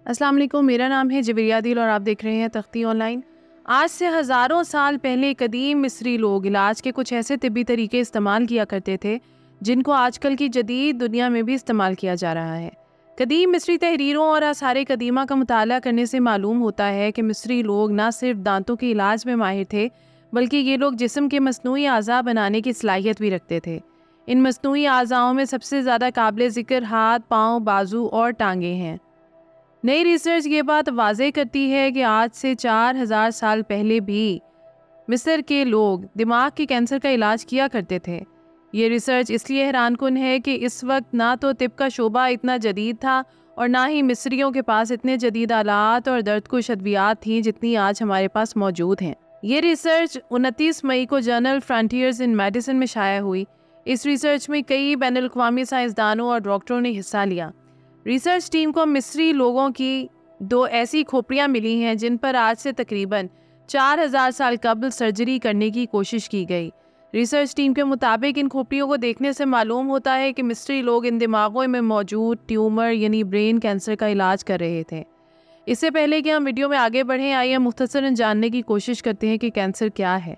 السلام علیکم، میرا نام ہے جبریہ عادل اور آپ دیکھ رہے ہیں تختی آن لائن۔ آج سے ہزاروں سال پہلے قدیم مصری لوگ علاج کے کچھ ایسے طبی طریقے استعمال کیا کرتے تھے جن کو آج کل کی جدید دنیا میں بھی استعمال کیا جا رہا ہے۔ قدیم مصری تحریروں اور آثار قدیمہ کا مطالعہ کرنے سے معلوم ہوتا ہے کہ مصری لوگ نہ صرف دانتوں کے علاج میں ماہر تھے بلکہ یہ لوگ جسم کے مصنوعی اعضاء بنانے کی صلاحیت بھی رکھتے تھے۔ ان مصنوعی اعضاؤں میں سب سے زیادہ قابل ذکر ہاتھ، پاؤں، بازو اور ٹانگیں ہیں۔ نئی ریسرچ یہ بات واضح کرتی ہے کہ آج سے 4000 سال پہلے بھی مصر کے لوگ دماغ کے کینسر کا علاج کیا کرتے تھے۔ یہ ریسرچ اس لیے حیران کن ہے کہ اس وقت نہ تو طب کا شعبہ اتنا جدید تھا اور نہ ہی مصریوں کے پاس اتنے جدید آلات اور درد کش ادویات تھیں جتنی آج ہمارے پاس موجود ہیں۔ یہ ریسرچ 29 مئی کو جرنل فرنٹیئرز ان میڈیسن میں شائع ہوئی۔ اس ریسرچ میں کئی بین الاقوامی سائنسدانوں اور ڈاکٹروں نے حصہ لیا۔ ریسرچ ٹیم کو مصری لوگوں کی 2 ایسی کھوپڑیاں ملی ہیں جن پر آج سے تقریباً 4000 سال قبل سرجری کرنے کی کوشش کی گئی۔ ریسرچ ٹیم کے مطابق ان کھوپڑیوں کو دیکھنے سے معلوم ہوتا ہے کہ مصری لوگ ان دماغوں میں موجود ٹیومر یعنی برین کینسر کا علاج کر رہے تھے۔ اس سے پہلے کہ ہم ویڈیو میں آگے بڑھیں، آئیے ہم مختصراً جاننے کی کوشش کرتے ہیں کہ کینسر کیا ہے۔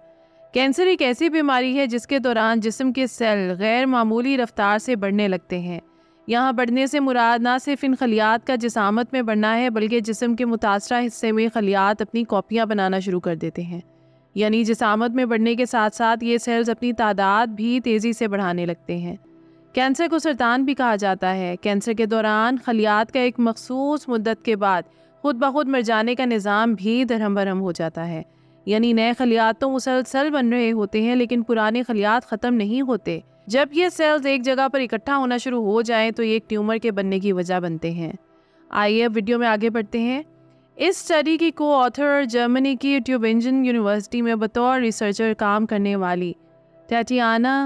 کینسر ایک ایسی بیماری ہے جس کے دوران جسم کے سیل غیر معمولی رفتار سے بڑھنے لگتے ہیں۔ یہاں بڑھنے سے مراد نہ صرف ان خلیات کا جسامت میں بڑھنا ہے بلکہ جسم کے متاثرہ حصے میں خلیات اپنی کاپیاں بنانا شروع کر دیتے ہیں، یعنی جسامت میں بڑھنے کے ساتھ ساتھ یہ سیلز اپنی تعداد بھی تیزی سے بڑھانے لگتے ہیں۔ کینسر کو سرطان بھی کہا جاتا ہے۔ کینسر کے دوران خلیات کا ایک مخصوص مدت کے بعد خود بخود مر جانے کا نظام بھی درہم برہم ہو جاتا ہے، یعنی نئے خلیات تو مسلسل بن رہے ہوتے ہیں لیکن پرانے خلیات ختم نہیں ہوتے۔ جب یہ سیلز ایک جگہ پر اکٹھا ہونا شروع ہو جائیں تو یہ ایک ٹیومر کے بننے کی وجہ بنتے ہیں۔ آئیے اب ویڈیو میں آگے بڑھتے ہیں۔ اس اسٹڈی کی کو آتھر جرمنی کی ٹیوبینجن یونیورسٹی میں بطور ریسرچر کام کرنے والی ٹیٹیانا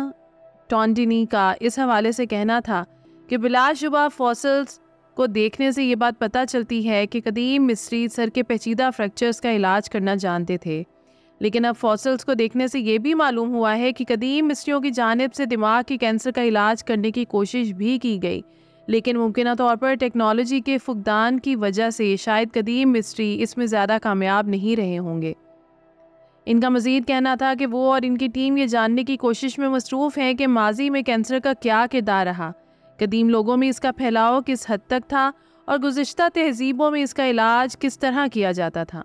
ٹونڈینی کا اس حوالے سے کہنا تھا کہ بلا شبہ فوسلز کو دیکھنے سے یہ بات پتہ چلتی ہے کہ قدیم مصری سر کے پیچیدہ فریکچرز کا علاج کرنا جانتے تھے، لیکن اب فوسلز کو دیکھنے سے یہ بھی معلوم ہوا ہے کہ قدیم مصریوں کی جانب سے دماغ کی کینسر کا علاج کرنے کی کوشش بھی کی گئی، لیکن ممکنہ طور پر ٹیکنالوجی کے فقدان کی وجہ سے شاید قدیم مصری اس میں زیادہ کامیاب نہیں رہے ہوں گے۔ ان کا مزید کہنا تھا کہ وہ اور ان کی ٹیم یہ جاننے کی کوشش میں مصروف ہیں کہ ماضی میں کینسر کا کیا کردار رہا، قدیم لوگوں میں اس کا پھیلاؤ کس حد تک تھا اور گزشتہ تہذیبوں میں اس کا علاج کس طرح کیا جاتا تھا۔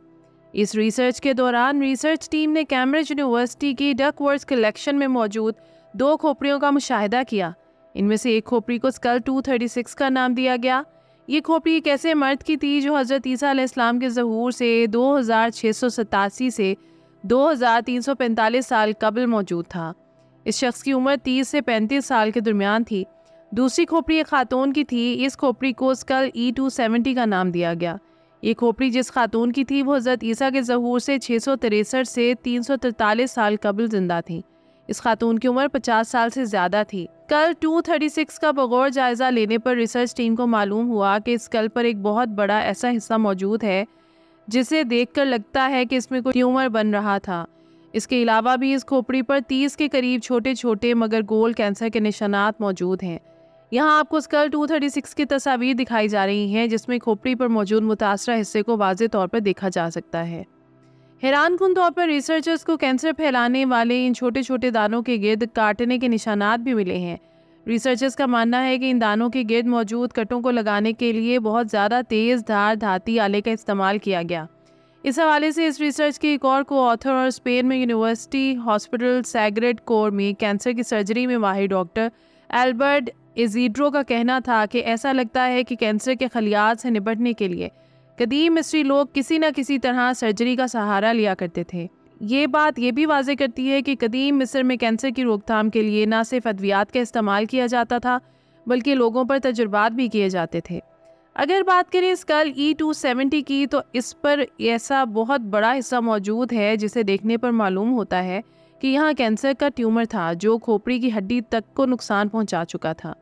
اس ریسرچ کے دوران ریسرچ ٹیم نے کیمبرج یونیورسٹی کی ڈک ورتھ کلیکشن میں موجود 2 کھوپڑیوں کا مشاہدہ کیا۔ ان میں سے ایک کھوپڑی کو اسکل 236 کا نام دیا گیا۔ یہ کھوپڑی ایک ایسے مرد کی تھی جو حضرت عیسیٰ علیہ السلام کے ظہور سے 2687 سے 2345 سال قبل موجود تھا۔ اس شخص کی عمر 30 سے 35 سال کے درمیان تھی۔ دوسری کھوپڑی ایک خاتون کی تھی۔ اس کھوپڑی کو اسکل E270 کا نام دیا گیا۔ یہ کھوپڑی جس خاتون کی تھی وہ حضرت عیسیٰ کے ظہور سے 663 سے 343 سال قبل زندہ تھی۔ اس خاتون کی عمر 50 سال سے زیادہ تھی۔ اسکل 236 کا بغور جائزہ لینے پر ریسرچ ٹیم کو معلوم ہوا کہ اسکل پر ایک بہت بڑا ایسا حصہ موجود ہے جسے دیکھ کر لگتا ہے کہ اس میں کوئی ٹیومر بن رہا تھا۔ اس کے علاوہ بھی اس کھوپڑی پر 30 کے قریب چھوٹے چھوٹے مگر گول کینسر کے نشانات موجود ہیں۔ یہاں آپ کو اسکل 236 کی تصاویر دکھائی جا رہی ہیں جس میں کھوپڑی پر موجود متاثرہ حصے کو واضح طور پر دیکھا جا سکتا ہے۔ حیران کن طور پر ریسرچرز کو کینسر پھیلانے والے ان چھوٹے چھوٹے دانوں کے گرد کاٹنے کے نشانات بھی ملے ہیں۔ ریسرچرز کا ماننا ہے کہ ان دانوں کے گرد موجود کٹوں کو لگانے کے لیے بہت زیادہ تیز دھار دھاتی آلے کا استعمال کیا گیا۔ اس حوالے سے اس ریسرچ کی ایک اور کو آتھر اور اسپین میں یونیورسٹی ہاسپٹل سیگریڈ کور میں کینسر کی سرجری میں ماہر ڈاکٹر البرٹ ایزیڈرو کا کہنا تھا کہ ایسا لگتا ہے کہ کینسر کے خلیات سے نپٹنے کے لیے قدیم مصری لوگ کسی نہ کسی طرح سرجری کا سہارا لیا کرتے تھے۔ یہ بات یہ بھی واضح کرتی ہے کہ قدیم مصر میں کینسر کی روک تھام کے لیے نہ صرف ادویات کا استعمال کیا جاتا تھا بلکہ لوگوں پر تجربات بھی کیے جاتے تھے۔ اگر بات کریں اسکل E270 کی تو اس پر ایسا بہت بڑا حصہ موجود ہے جسے دیکھنے پر معلوم ہوتا ہے کہ یہاں کینسر کا ٹیومر تھا جو کھوپڑی کی ہڈی تک کو نقصان پہنچا چکا تھا۔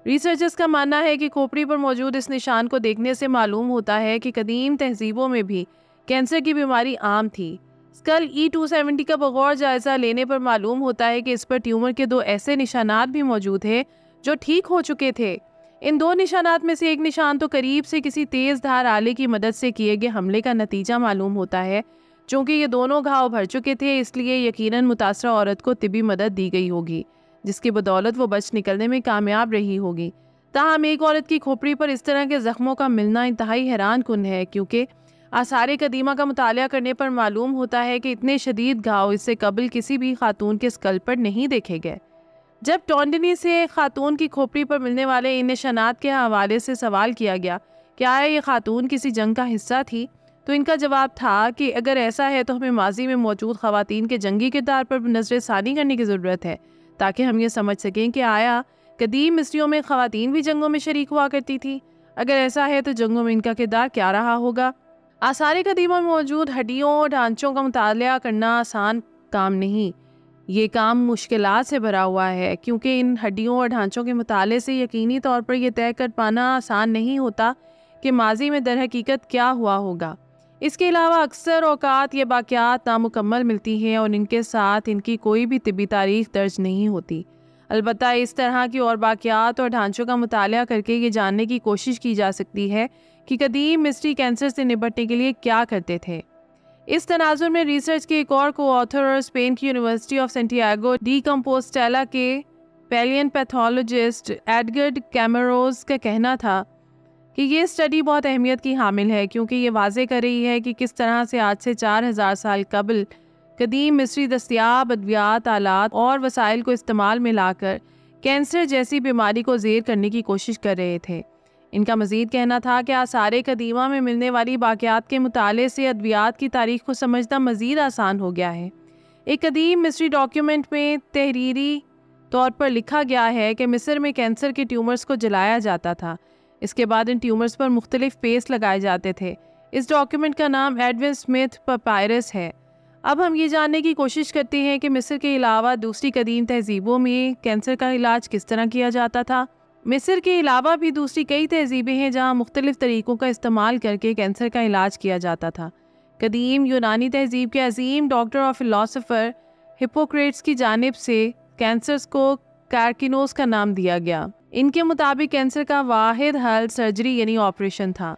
ریسرچرز کا ماننا ہے کہ کھوپڑی پر موجود اس نشان کو دیکھنے سے معلوم ہوتا ہے کہ قدیم تہذیبوں میں بھی کینسر کی بیماری عام تھی۔ اسکل E270 کا بغور جائزہ لینے پر معلوم ہوتا ہے کہ اس پر ٹیومر کے 2 ایسے نشانات بھی موجود ہیں جو ٹھیک ہو چکے تھے۔ ان دو نشانات میں سے ایک نشان تو قریب سے کسی تیز دھار آلے کی مدد سے کیے گئے حملے کا نتیجہ معلوم ہوتا ہے۔ چونکہ یہ دونوں گھاؤ بھر چکے تھے، اس لیے یقیناً متاثرہ عورت کو طبی مدد دی گئی ہوگی، جس کی بدولت وہ بچ نکلنے میں کامیاب رہی ہوگی۔ تاہم ایک عورت کی کھوپڑی پر اس طرح کے زخموں کا ملنا انتہائی حیران کن ہے، کیونکہ آثار قدیمہ کا مطالعہ کرنے پر معلوم ہوتا ہے کہ اتنے شدید گھاؤ اس سے قبل کسی بھی خاتون کے اسکل پر نہیں دیکھے گئے۔ جب ٹونڈنی سے خاتون کی کھوپڑی پر ملنے والے ان نشانات کے حوالے سے سوال کیا گیا کہ آیا یہ خاتون کسی جنگ کا حصہ تھی، تو ان کا جواب تھا کہ اگر ایسا ہے تو ہمیں ماضی میں موجود خواتین کے جنگی کردار پر نظر ثانی کرنے کی ضرورت ہے، تاکہ ہم یہ سمجھ سکیں کہ آیا قدیم مصریوں میں خواتین بھی جنگوں میں شریک ہوا کرتی تھی۔ اگر ایسا ہے تو جنگوں میں ان کا کردار کیا رہا ہوگا۔ آثار قدیمہ میں موجود ہڈیوں اور ڈھانچوں کا مطالعہ کرنا آسان کام نہیں، یہ کام مشکلات سے بھرا ہوا ہے، کیونکہ ان ہڈیوں اور ڈھانچوں کے مطالعے سے یقینی طور پر یہ طے کر پانا آسان نہیں ہوتا کہ ماضی میں در حقیقت کیا ہوا ہوگا۔ اس کے علاوہ اکثر اوقات یہ واقعات نامکمل ملتی ہیں اور ان کے ساتھ ان کی کوئی بھی طبی تاریخ درج نہیں ہوتی۔ البتہ اس طرح کی اور واقعات اور ڈھانچوں کا مطالعہ کر کے یہ جاننے کی کوشش کی جا سکتی ہے کہ قدیم مصری کینسر سے نپٹنے کے لیے کیا کرتے تھے۔ اس تناظر میں ریسرچ کے ایک اور کو آتھر اور اسپین کی یونیورسٹی آف سینٹیاگو ڈی کمپوسٹیلا کے پیلین پیتھولوجسٹ ایڈگرڈ کیمروز کا کہنا تھا کہ یہ اسٹڈی بہت اہمیت کی حامل ہے، کیونکہ یہ واضح کر رہی ہے کہ کس طرح سے آج سے 4000 سال قبل قدیم مصری دستیاب ادویات، آلات اور وسائل کو استعمال میں لا کر کینسر جیسی بیماری کو زیر کرنے کی کوشش کر رہے تھے۔ ان کا مزید کہنا تھا کہ آثار قدیمہ میں ملنے والی واقعات کے مطالعے سے ادویات کی تاریخ کو سمجھنا مزید آسان ہو گیا ہے۔ ایک قدیم مصری ڈاکیومنٹ میں تحریری طور پر لکھا گیا ہے کہ مصر میں کینسر کے ٹیومرز کو جلایا جاتا تھا، اس کے بعد ان ٹیومرز پر مختلف پیسٹ لگائے جاتے تھے۔ اس ڈاکیومنٹ کا نام ایڈون سمتھ پپائرس ہے۔ اب ہم یہ جاننے کی کوشش کرتے ہیں کہ مصر کے علاوہ دوسری قدیم تہذیبوں میں کینسر کا علاج کس طرح کیا جاتا تھا۔ مصر کے علاوہ بھی دوسری کئی تہذیبیں ہیں جہاں مختلف طریقوں کا استعمال کر کے کینسر کا علاج کیا جاتا تھا۔ قدیم یونانی تہذیب کے عظیم ڈاکٹر اور فلاسفر ہپوکریٹس کی جانب سے کینسرز کو کارکینوس کا نام دیا گیا۔ ان کے مطابق کینسر کا واحد حل سرجری یعنی آپریشن تھا۔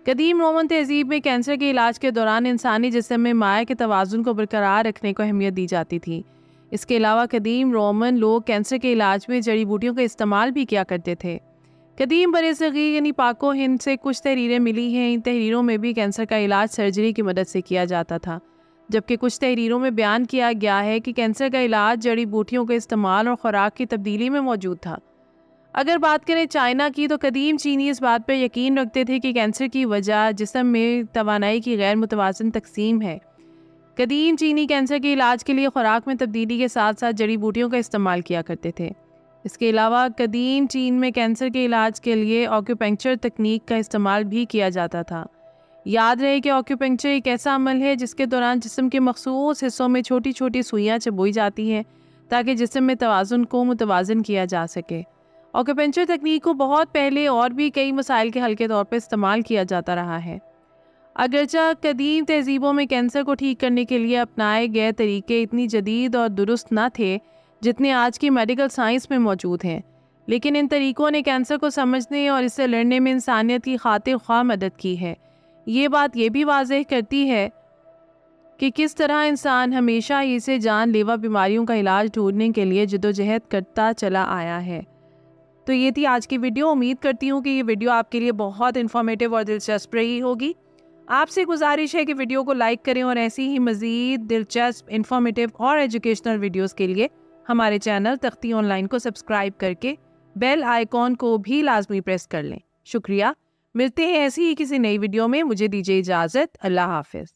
قدیم رومن تہذیب میں کینسر کے علاج کے دوران انسانی جسم میں مائع کے توازن کو برقرار رکھنے کو اہمیت دی جاتی تھی۔ اس کے علاوہ قدیم رومن لوگ کینسر کے علاج میں جڑی بوٹیوں کا استعمال بھی کیا کرتے تھے۔ قدیم برصغیر یعنی پاک و ہند سے کچھ تحریریں ملی ہیں۔ ان تحریروں میں بھی کینسر کا علاج سرجری کی مدد سے کیا جاتا تھا، جبکہ کچھ تحریروں میں بیان کیا گیا ہے کہ کینسر کا علاج جڑی بوٹیوں کے استعمال اور خوراک کی تبدیلی میں موجود تھا۔ اگر بات کریں چائنا کی، تو قدیم چینی اس بات پر یقین رکھتے تھے کہ کینسر کی وجہ جسم میں توانائی کی غیر متوازن تقسیم ہے۔ قدیم چینی کینسر کے علاج کے لیے خوراک میں تبدیلی کے ساتھ ساتھ جڑی بوٹیوں کا استعمال کیا کرتے تھے۔ اس کے علاوہ قدیم چین میں کینسر کے علاج کے لیے آکیوپنکچر تکنیک کا استعمال بھی کیا جاتا تھا۔ یاد رہے کہ آکیوپنکچر ایک ایسا عمل ہے جس کے دوران جسم کے مخصوص حصوں میں چھوٹی چھوٹی سوئیاں چبوئی جاتی ہیں تاکہ جسم میں توازن کو متوازن کیا جا سکے۔ آکیوپنکچر تکنیک کو بہت پہلے اور بھی کئی مسائل کے حل کے طور پر استعمال کیا جاتا رہا ہے۔ اگرچہ قدیم تہذیبوں میں کینسر کو ٹھیک کرنے کے لیے اپنائے گئے طریقے اتنی جدید اور درست نہ تھے جتنے آج کی میڈیکل سائنس میں موجود ہیں، لیکن ان طریقوں نے کینسر کو سمجھنے اور اس سے لڑنے میں انسانیت کی خاطر خواہ مدد کی ہے۔ یہ بات یہ بھی واضح کرتی ہے کہ کس طرح انسان ہمیشہ ہی سے جان لیوا بیماریوں کا علاج ڈھونڈنے کے لیے جدوجہد کرتا چلا آیا ہے۔ تو یہ تھی آج کی ویڈیو۔ امید کرتی ہوں کہ یہ ویڈیو آپ کے لیے بہت انفارمیٹیو اور دلچسپ رہی ہوگی۔ آپ سے گزارش ہے کہ ویڈیو کو لائک کریں اور ایسی ہی مزید دلچسپ، انفارمیٹیو اور ایجوکیشنل ویڈیوز کے لیے ہمارے چینل تختی آن لائن کو سبسکرائب کر کے بیل آئیکن کو بھی لازمی پریس کر لیں۔ شکریہ۔ ملتے ہیں ایسی ہی کسی نئی ویڈیو میں۔ مجھے دیجیے اجازت۔ اللہ حافظ۔